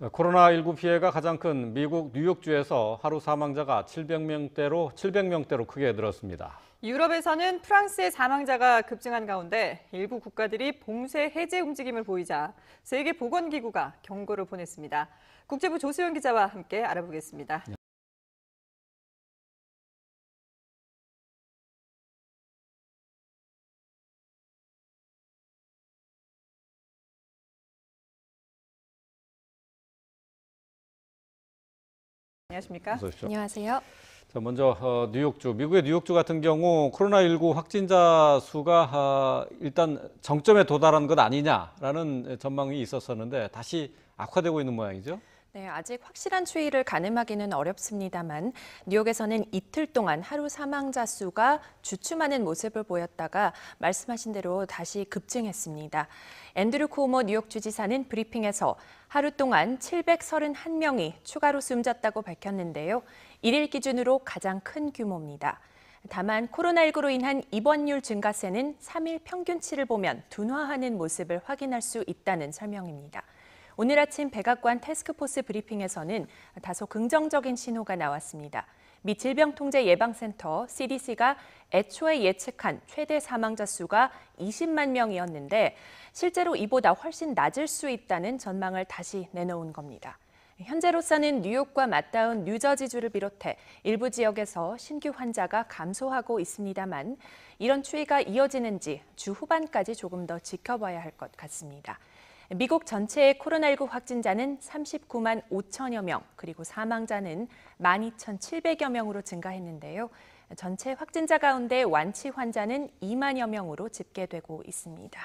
코로나19 피해가 가장 큰 미국 뉴욕주에서 하루 사망자가 700명대로 크게 늘었습니다. 유럽에서는 프랑스의 사망자가 급증한 가운데 일부 국가들이 봉쇄 해제 움직임을 보이자 세계보건기구가 경고를 보냈습니다. 국제부 조수영 기자와 함께 알아보겠습니다. 안녕하십니까? 어서 오십시오. 안녕하세요. 자, 먼저 미국의 뉴욕주 같은 경우 코로나19 확진자 수가 일단 정점에 도달한 것 아니냐라는 전망이 있었었는데 다시 악화되고 있는 모양이죠. 네, 아직 확실한 추이를 가늠하기는 어렵습니다만 뉴욕에서는 이틀 동안 하루 사망자 수가 주춤하는 모습을 보였다가 말씀하신 대로 다시 급증했습니다. 앤드류 쿠오모 뉴욕 주지사는 브리핑에서 하루 동안 731명이 추가로 숨졌다고 밝혔는데요. 1일 기준으로 가장 큰 규모입니다. 다만 코로나19로 인한 입원율 증가세는 3일 평균치를 보면 둔화하는 모습을 확인할 수 있다는 설명입니다. 오늘 아침 백악관 태스크포스 브리핑에서는 다소 긍정적인 신호가 나왔습니다. 미 질병통제예방센터 CDC가 애초에 예측한 최대 사망자 수가 20만 명이었는데 실제로 이보다 훨씬 낮을 수 있다는 전망을 다시 내놓은 겁니다. 현재로서는 뉴욕과 맞닿은 뉴저지주를 비롯해 일부 지역에서 신규 환자가 감소하고 있습니다만 이런 추이가 이어지는지 주 후반까지 조금 더 지켜봐야 할 것 같습니다. 미국 전체의 코로나19 확진자는 39만 5천여 명, 그리고 사망자는 12,700여 명으로 증가했는데요. 전체 확진자 가운데 완치 환자는 2만여 명으로 집계되고 있습니다.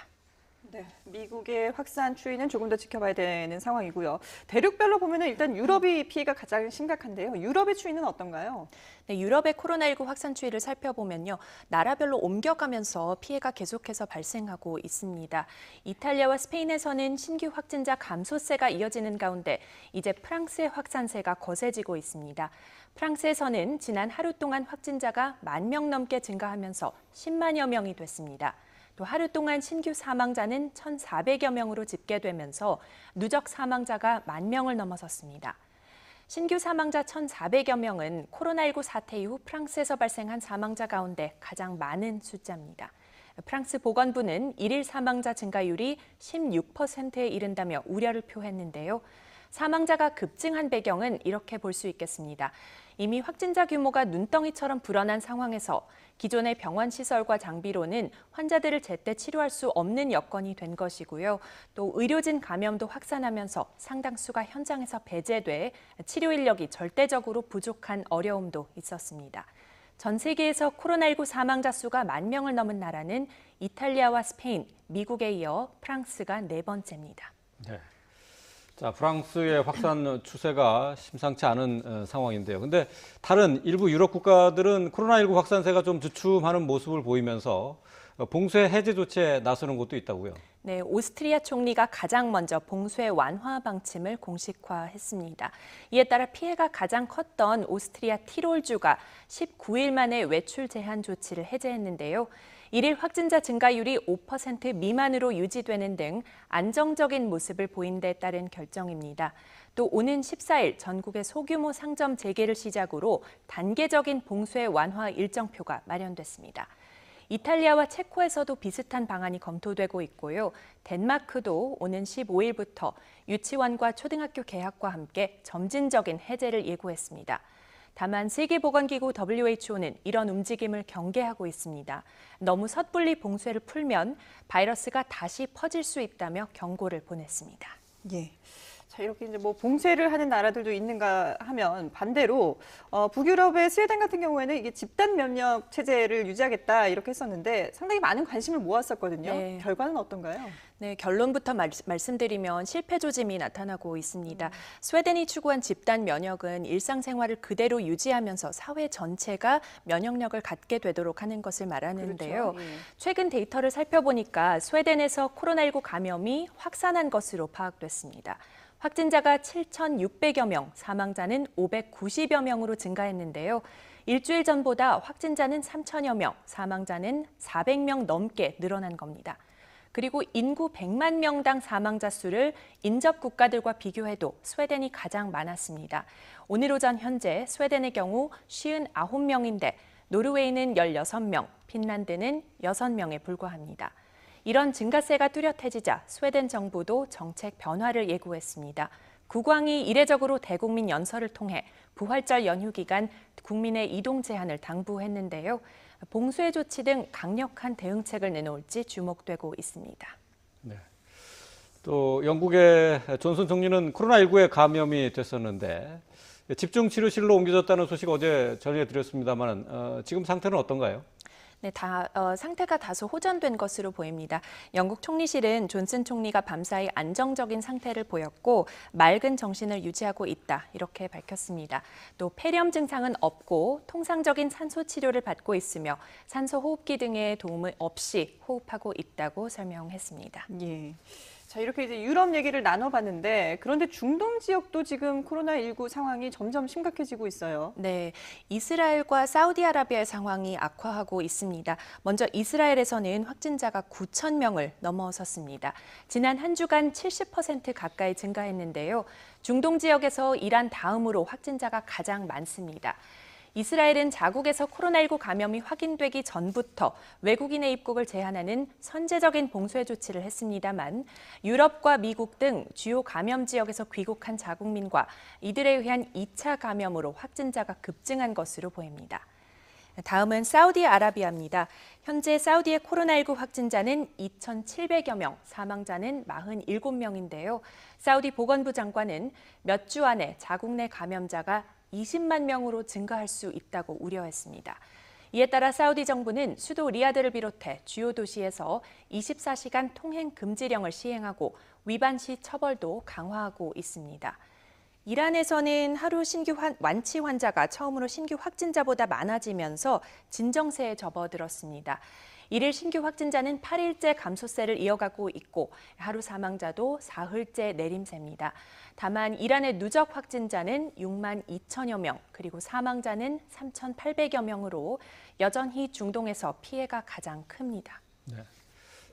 네, 미국의 확산 추이는 조금 더 지켜봐야 되는 상황이고요. 대륙별로 보면 일단 유럽이 피해가 가장 심각한데요. 유럽의 추이는 어떤가요? 네, 유럽의 코로나19 확산 추이를 살펴보면요. 나라별로 옮겨가면서 피해가 계속해서 발생하고 있습니다. 이탈리아와 스페인에서는 신규 확진자 감소세가 이어지는 가운데 이제 프랑스의 확산세가 거세지고 있습니다. 프랑스에서는 지난 하루 동안 확진자가 10,000명 넘게 증가하면서 10만여 명이 됐습니다. 또 하루 동안 신규 사망자는 1,400여 명으로 집계되면서 누적 사망자가 10,000명을 넘어섰습니다. 신규 사망자 1,400여 명은 코로나19 사태 이후 프랑스에서 발생한 사망자 가운데 가장 많은 숫자입니다. 프랑스 보건부는 일일 사망자 증가율이 16%에 이른다며 우려를 표했는데요. 사망자가 급증한 배경은 이렇게 볼 수 있겠습니다. 이미 확진자 규모가 눈덩이처럼 불어난 상황에서 기존의 병원 시설과 장비로는 환자들을 제때 치료할 수 없는 여건이 된 것이고요. 또 의료진 감염도 확산하면서 상당수가 현장에서 배제돼 치료 인력이 절대적으로 부족한 어려움도 있었습니다. 전 세계에서 코로나19 사망자 수가 10,000명을 넘은 나라는 이탈리아와 스페인, 미국에 이어 프랑스가 4번째입니다. 네. 자, 프랑스의 확산 추세가 심상치 않은 상황인데요. 근데 다른 일부 유럽 국가들은 코로나19 확산세가 좀 주춤하는 모습을 보이면서 봉쇄 해제 조치에 나서는 곳도 있다고요. 네, 오스트리아 총리가 가장 먼저 봉쇄 완화 방침을 공식화했습니다. 이에 따라 피해가 가장 컸던 오스트리아 티롤주가 19일 만에 외출 제한 조치를 해제했는데요. 일일 확진자 증가율이 5% 미만으로 유지되는 등 안정적인 모습을 보인 데 따른 결정입니다. 또 오는 14일 전국의 소규모 상점 재개를 시작으로 단계적인 봉쇄 완화 일정표가 마련됐습니다. 이탈리아와 체코에서도 비슷한 방안이 검토되고 있고요. 덴마크도 오는 15일부터 유치원과 초등학교 개학과 함께 점진적인 해제를 예고했습니다. 다만 세계보건기구 WHO는 이런 움직임을 경계하고 있습니다. 너무 섣불리 봉쇄를 풀면 바이러스가 다시 퍼질 수 있다며 경고를 보냈습니다. 예. 자, 이렇게 이제 뭐 봉쇄를 하는 나라들도 있는가 하면 반대로 북유럽의 스웨덴 같은 경우에는 이게 집단 면역 체제를 유지하겠다 이렇게 했었는데 상당히 많은 관심을 모았었거든요. 네. 결과는 어떤가요? 네, 결론부터 말씀드리면 실패 조짐이 나타나고 있습니다. 스웨덴이 추구한 집단 면역은 일상생활을 그대로 유지하면서 사회 전체가 면역력을 갖게 되도록 하는 것을 말하는데요. 그렇죠. 예. 최근 데이터를 살펴보니까 스웨덴에서 코로나19 감염이 확산한 것으로 파악됐습니다. 확진자가 7,600여 명, 사망자는 590여 명으로 증가했는데요. 일주일 전보다 확진자는 3,000여 명, 사망자는 400명 넘게 늘어난 겁니다. 그리고 인구 100만 명당 사망자 수를 인접 국가들과 비교해도 스웨덴이 가장 많았습니다. 오늘 오전 현재 스웨덴의 경우 59명인데 노르웨이는 16명, 핀란드는 6명에 불과합니다. 이런 증가세가 뚜렷해지자 스웨덴 정부도 정책 변화를 예고했습니다. 국왕이 이례적으로 대국민 연설을 통해 부활절 연휴 기간 국민의 이동 제한을 당부했는데요. 봉쇄 조치 등 강력한 대응책을 내놓을지 주목되고 있습니다. 네. 또 영국의 존슨 총리는 코로나19에 감염이 됐었는데 집중 치료실로 옮겨졌다는 소식 어제 전해드렸습니다만 지금 상태는 어떤가요? 네, 상태가 다소 호전된 것으로 보입니다. 영국 총리실은 존슨 총리가 밤사이 안정적인 상태를 보였고 맑은 정신을 유지하고 있다 이렇게 밝혔습니다. 또 폐렴 증상은 없고 통상적인 산소 치료를 받고 있으며 산소 호흡기 등의 도움을 없이 호흡하고 있다고 설명했습니다. 예. 자, 이렇게 이제 유럽 얘기를 나눠봤는데 그런데 중동 지역도 지금 코로나19 상황이 점점 심각해지고 있어요. 네, 이스라엘과 사우디아라비아의 상황이 악화하고 있습니다. 먼저 이스라엘에서는 확진자가 9천 명을 넘어섰습니다. 지난 한 주간 70% 가까이 증가했는데요. 중동 지역에서 이란 다음으로 확진자가 가장 많습니다. 이스라엘은 자국에서 코로나19 감염이 확인되기 전부터 외국인의 입국을 제한하는 선제적인 봉쇄 조치를 했습니다만 유럽과 미국 등 주요 감염 지역에서 귀국한 자국민과 이들에 의한 2차 감염으로 확진자가 급증한 것으로 보입니다. 다음은 사우디아라비아입니다. 현재 사우디의 코로나19 확진자는 2,700여 명, 사망자는 47명인데요. 사우디 보건부 장관은 몇 주 안에 자국 내 감염자가 20만 명으로 증가할 수 있다고 우려했습니다. 이에 따라 사우디 정부는 수도 리야드를 비롯해 주요 도시에서 24시간 통행 금지령을 시행하고 위반 시 처벌도 강화하고 있습니다. 이란에서는 하루 신규 완치 환자가 처음으로 신규 확진자보다 많아지면서 진정세에 접어들었습니다. 이를 신규 확진자는 8일째 감소세를 이어가고 있고 하루 사망자도 사흘째 내림세입니다. 다만 이란의 누적 확진자는 6만 2천여 명, 그리고 사망자는 3,800여 명으로 여전히 중동에서 피해가 가장 큽니다. 네.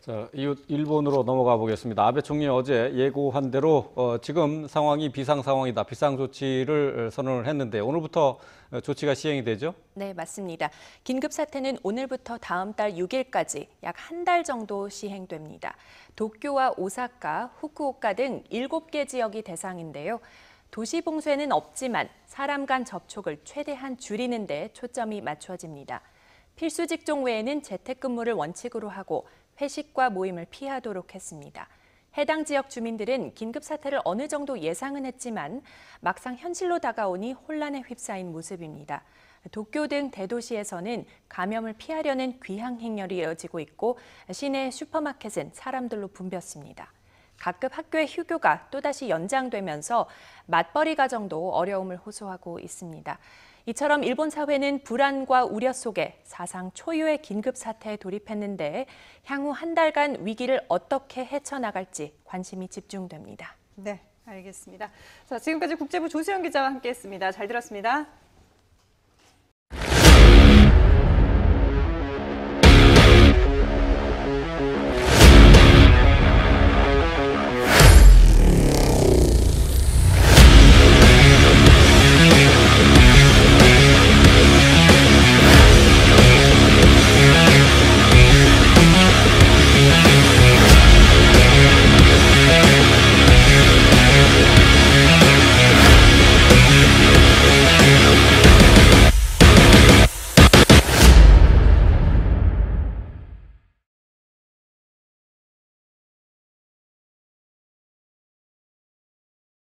자, 이웃 일본으로 넘어가 보겠습니다. 아베 총리 어제 예고한 대로 지금 상황이 비상 상황이다. 비상 조치를 선언을 했는데 오늘부터 조치가 시행이 되죠? 네, 맞습니다. 긴급 사태는 오늘부터 다음 달 6일까지 약 한 달 정도 시행됩니다. 도쿄와 오사카, 후쿠오카 등 7개 지역이 대상인데요. 도시 봉쇄는 없지만 사람 간 접촉을 최대한 줄이는 데 초점이 맞춰집니다. 필수 직종 외에는 재택근무를 원칙으로 하고 회식과 모임을 피하도록 했습니다. 해당 지역 주민들은 긴급 사태를 어느 정도 예상은 했지만 막상 현실로 다가오니 혼란에 휩싸인 모습입니다. 도쿄 등 대도시에서는 감염을 피하려는 귀향 행렬이 이어지고 있고 시내 슈퍼마켓은 사람들로 붐볐습니다. 각급 학교의 휴교가 또다시 연장되면서 맞벌이 가정도 어려움을 호소하고 있습니다. 이처럼 일본 사회는 불안과 우려 속에 사상 초유의 긴급 사태에 돌입했는데 향후 한 달간 위기를 어떻게 헤쳐나갈지 관심이 집중됩니다. 네, 알겠습니다. 자, 지금까지 국제부 조수영 기자와 함께했습니다. 잘 들었습니다.